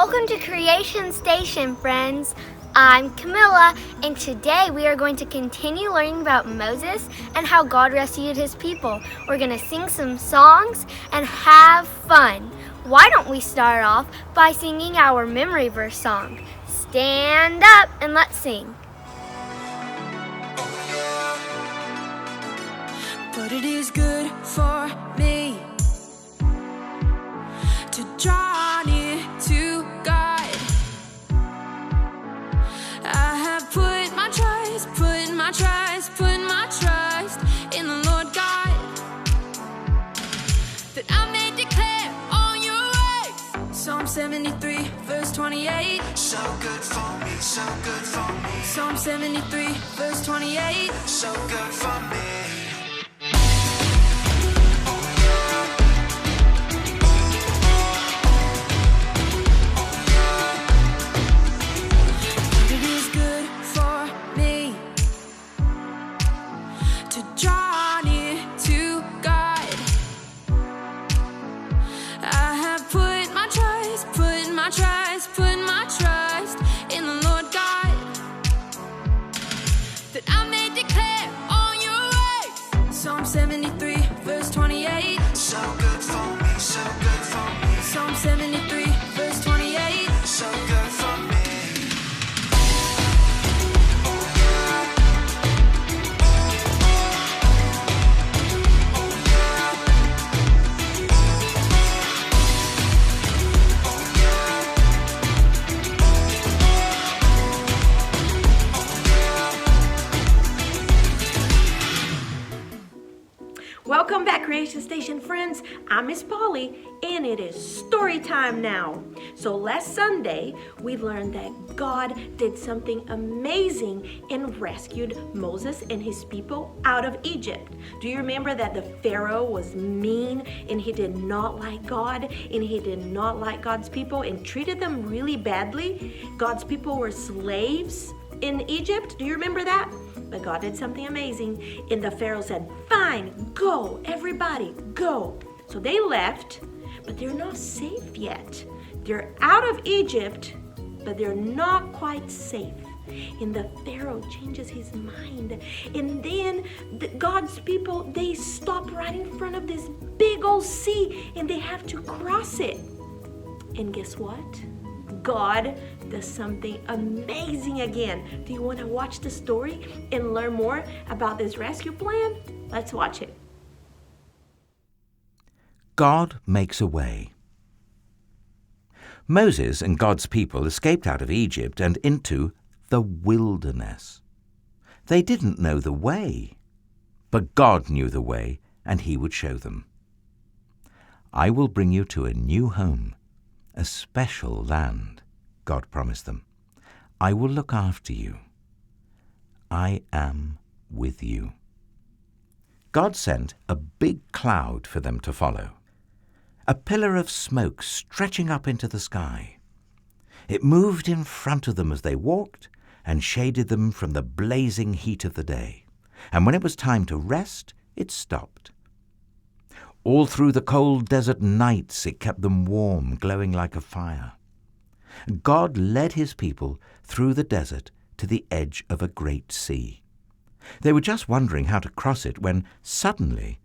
Welcome to Creation Station, friends. I'm Camilla, and today we are going to continue learning about Moses and how God rescued his people. We're going to sing some songs and have fun. Why don't we start off by singing our memory verse song? Stand up and let's sing. But it is good for me to draw near to God. I have put my trust in the Lord God, that I may declare all your ways. Psalm 73, verse 28. So good for me, so good for me. Psalm 73, verse 28. So good for me. That I may declare all your ways. Psalm 73, verse 28. So good for me, so good for me. Psalm 73, verse 28. So good for me. Welcome back, Creation Station friends. I'm Miss Polly, and it is story time now. So last Sunday, we learned that God did something amazing and rescued Moses and his people out of Egypt. Do you remember that the Pharaoh was mean, and he did not like God, and he did not like God's people, and treated them really badly? God's people were slaves in Egypt. Do you remember that? But God did something amazing, and the Pharaoh said, "Fine, go, everybody, go." So they left, but they're not safe yet. They're out of Egypt, but they're not quite safe. And the Pharaoh changes his mind. And then God's people, they stop right in front of this big old sea, and they have to cross it. And guess what? God does something amazing again. Do you want to watch the story and learn more about this rescue plan? Let's watch it. God makes a way. Moses and God's people escaped out of Egypt and into the wilderness. They didn't know the way, but God knew the way, and he would show them. I will bring you to a new home, a special land, God promised them. I will look after you. I am with you. God sent a big cloud for them to follow, a pillar of smoke stretching up into the sky. It moved in front of them as they walked and shaded them from the blazing heat of the day. And when it was time to rest, it stopped. All through the cold desert nights, it kept them warm, glowing like a fire. God led his people through the desert to the edge of a great sea. They were just wondering how to cross it when suddenly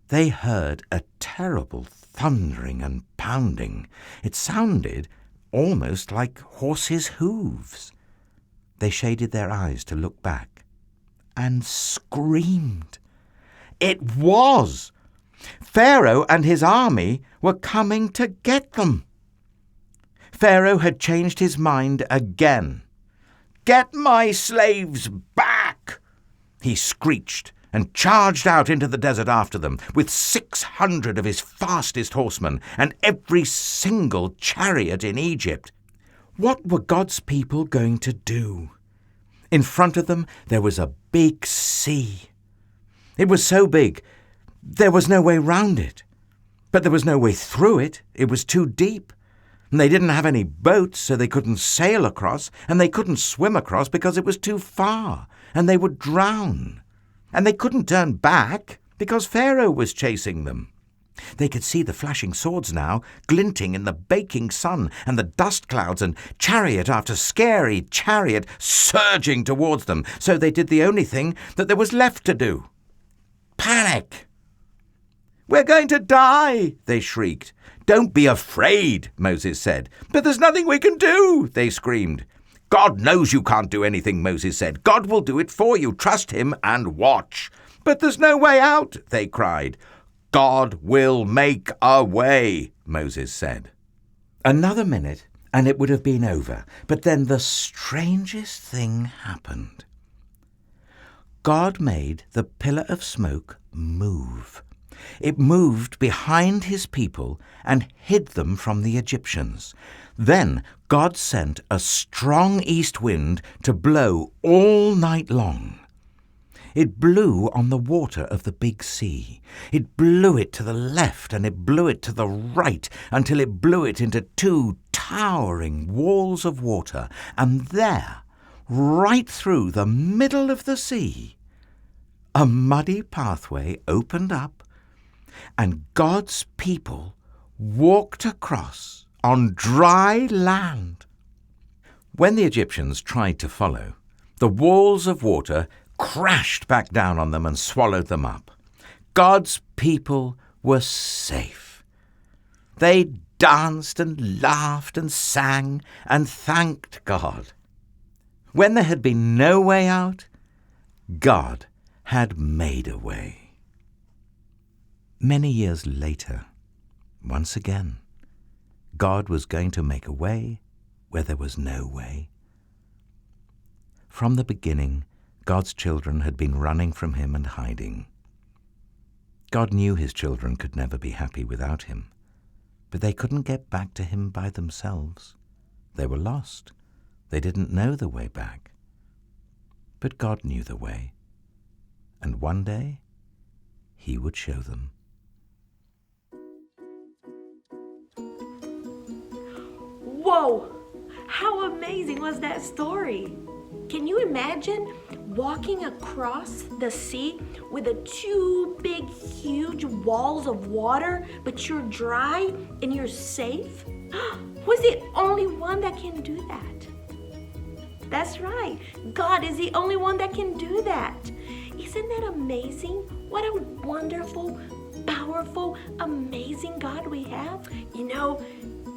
they heard a terrible thundering and pounding. It sounded almost like horses' hooves. They shaded their eyes to look back and screamed. It was! Pharaoh and his army were coming to get them. Pharaoh had changed his mind again. "Get my slaves back!" he screeched and charged out into the desert after them with 600 of his fastest horsemen and every single chariot in Egypt. What were God's people going to do? In front of them there was a big sea. It was so big there was no way round it. But there was no way through it. It was too deep. And they didn't have any boats, so they couldn't sail across, and they couldn't swim across because it was too far, and they would drown. And they couldn't turn back because Pharaoh was chasing them. They could see the flashing swords now, glinting in the baking sun, and the dust clouds, and chariot after scary chariot surging towards them. So they did the only thing that there was left to do. Panic! "We're going to die!" they shrieked. "Don't be afraid," Moses said. "But there's nothing we can do," they screamed. "God knows you can't do anything," Moses said. "God will do it for you. Trust him and watch." "But there's no way out," they cried. "God will make a way," Moses said. Another minute and it would have been over. But then the strangest thing happened. God made the pillar of smoke move. It moved behind his people and hid them from the Egyptians. Then God sent a strong east wind to blow all night long. It blew on the water of the big sea. It blew it to the left and it blew it to the right until it blew it into two towering walls of water. And there, right through the middle of the sea, a muddy pathway opened up and God's people walked across on dry land. When the Egyptians tried to follow, the walls of water crashed back down on them and swallowed them up. God's people were safe. They danced and laughed and sang and thanked God. When there had been no way out, God had made a way. Many years later, once again, God was going to make a way where there was no way. From the beginning, God's children had been running from him and hiding. God knew his children could never be happy without him, but they couldn't get back to him by themselves. They were lost. They didn't know the way back. But God knew the way, and one day he would show them. Whoa! How amazing was that story? Can you imagine walking across the sea with the two big, huge walls of water, but you're dry and you're safe? Was the only one that can do that? That's right. God is the only one that can do that. Isn't that amazing? What a wonderful, powerful, amazing God we have. You know,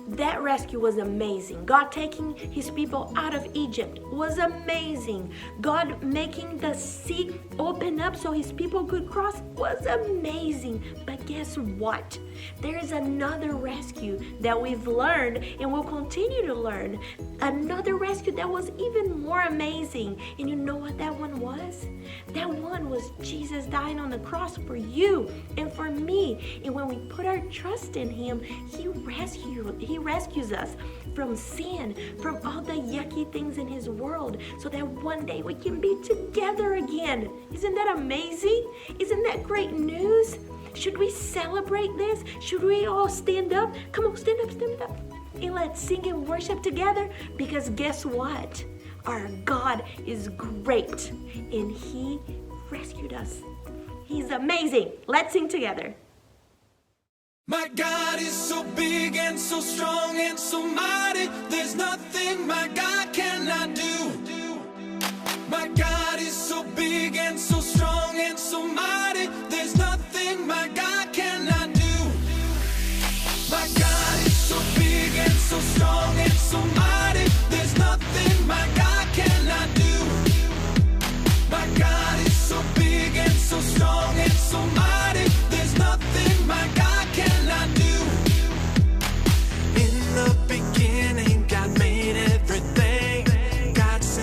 that rescue was amazing. God taking his people out of Egypt was amazing. God making the sea open up so his people could cross was amazing. But guess what? There is another rescue that we've learned and will continue to learn. Another rescue that was even more amazing. And you know what that one was? That one was Jesus dying on the cross for you and for me. And when we put our trust in him, he rescues us from sin, from all the yucky things in his world, so that one day we can be together again. Isn't that amazing? Isn't that great news? Should we celebrate this? Should we all stand up? Come on, stand up. And let's sing and worship together, because guess what? Our God is great and he rescued us. He's amazing. Let's sing together. My God is so big and so strong and so mighty. There's nothing my God cannot do. My God is so big and so strong and so mighty. There's nothing my God cannot do. My God is so big and so strong and so mighty. There's nothing my God cannot do. My God is so big and so strong and so mighty. There's nothing my God cannot do. In the beginning, God made everything. God said,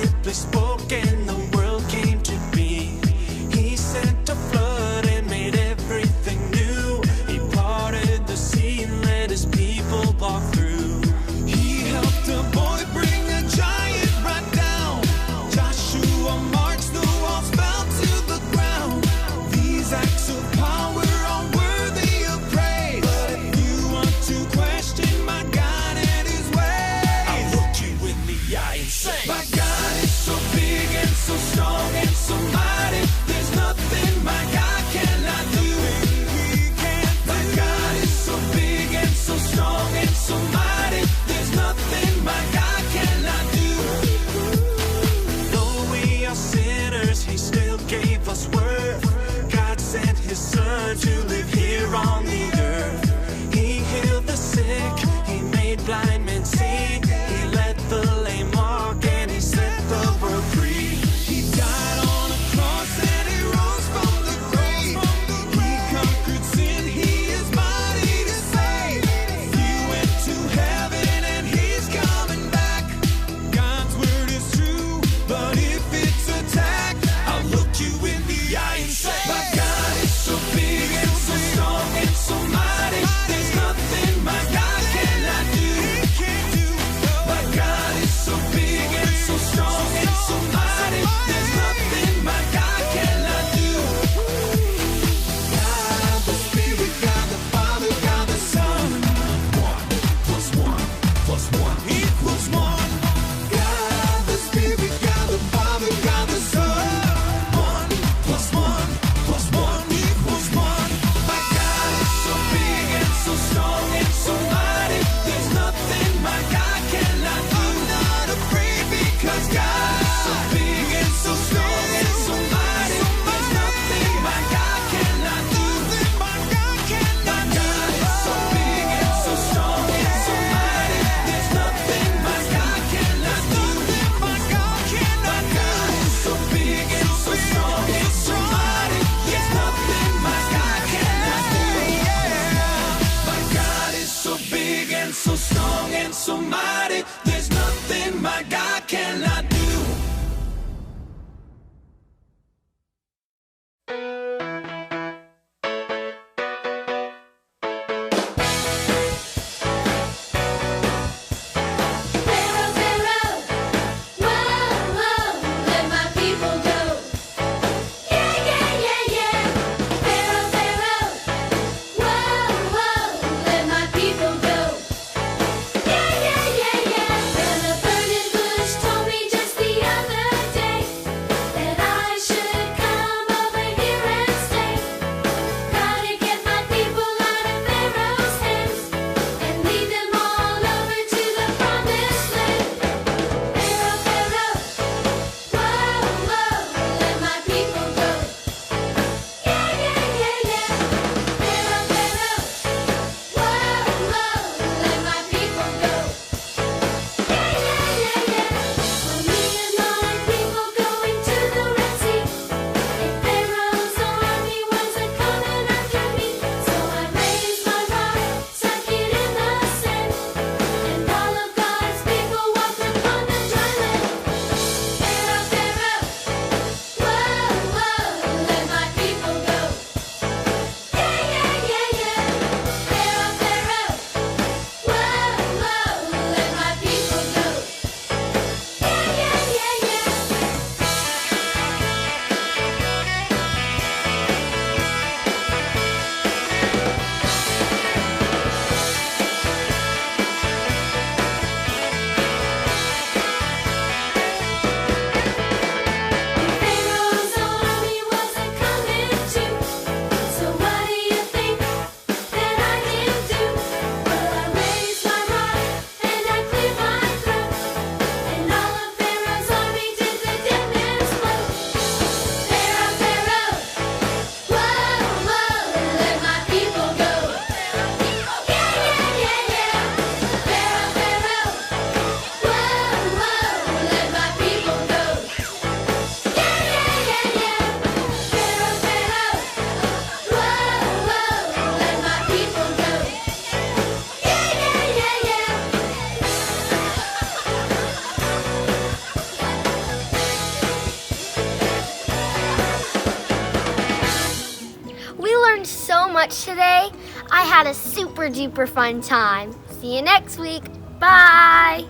honor to live here on the earth. He healed the sick, he made blind men see. He let the lame walk and he set the world free. He died on a cross and he rose from the grave. He conquered sin, he is mighty to save. He went to heaven and he's coming back. God's word is true, but if it's attacked, I'll look you in the eye and say, my God is so big and so strong and so mighty. There's nothing my God cannot do. My God is so big and so strong and so mighty. There's nothing my God cannot do. God the Spirit, God the Father, God the Son. 1 plus 1 plus 1 equals 1. God the Spirit, God the Father, God the Son. 1 plus 1 plus 1 equals 1. My God is so big and so strong and so mighty. There's nothing my God cannot do. I'm not afraid because God is so big and so strong and so mighty. There's nothing my God cannot do. My God is so big and so strong and so mighty. There's nothing my God cannot do. My God is so big and so strong and so mighty. There's nothing my God cannot do. My God is so big and so strong and so mighty. There's nothing my God cannot do. Pharaoh, Pharaoh, whoa, whoa, let my people go. Yeah, yeah, yeah, yeah. Pharaoh, Pharaoh, whoa, whoa, let my people go. Yeah, yeah, yeah, yeah. And a burning bush told me just the other day that I should come over here and stay. Gotta get my people out of Pharaoh's hands and lead them all over to the promised land. Pharaoh, Pharaoh, whoa, whoa, let my people go. Yeah, yeah, yeah, yeah. Pharaoh, Pharaoh, whoa, whoa, let my people go. Yeah, yeah, yeah, yeah. Well, me and my people going to the Red Sea. If Pharaoh's army was a-coming after me, so I raised my rod, stuck it in the sand, and all of God's people walked upon the dry land. Pharaoh, Pharaoh, whoa, whoa, let my people go. Yeah, yeah, yeah, yeah. Pharaoh, Pharaoh, whoa, whoa, let my people go. Yeah, yeah, yeah, yeah. Pharaoh's army wasn't coming too. So what do you think that I can do? Well, I raised my rod and I cleared my throat, and all of Pharaoh's army did the dead man's float. Pharaoh, Pharaoh, whoa, whoa, let my people go. Yeah, yeah, yeah, yeah. Pharaoh, Pharaoh, whoa, whoa, let my people go. Yeah, yeah, yeah, yeah. Pharaoh, Pharaoh, whoa, whoa, let my people go. Yeah, yeah, yeah, yeah. We learned so much today. I had a super duper fun time. See you next week. Bye.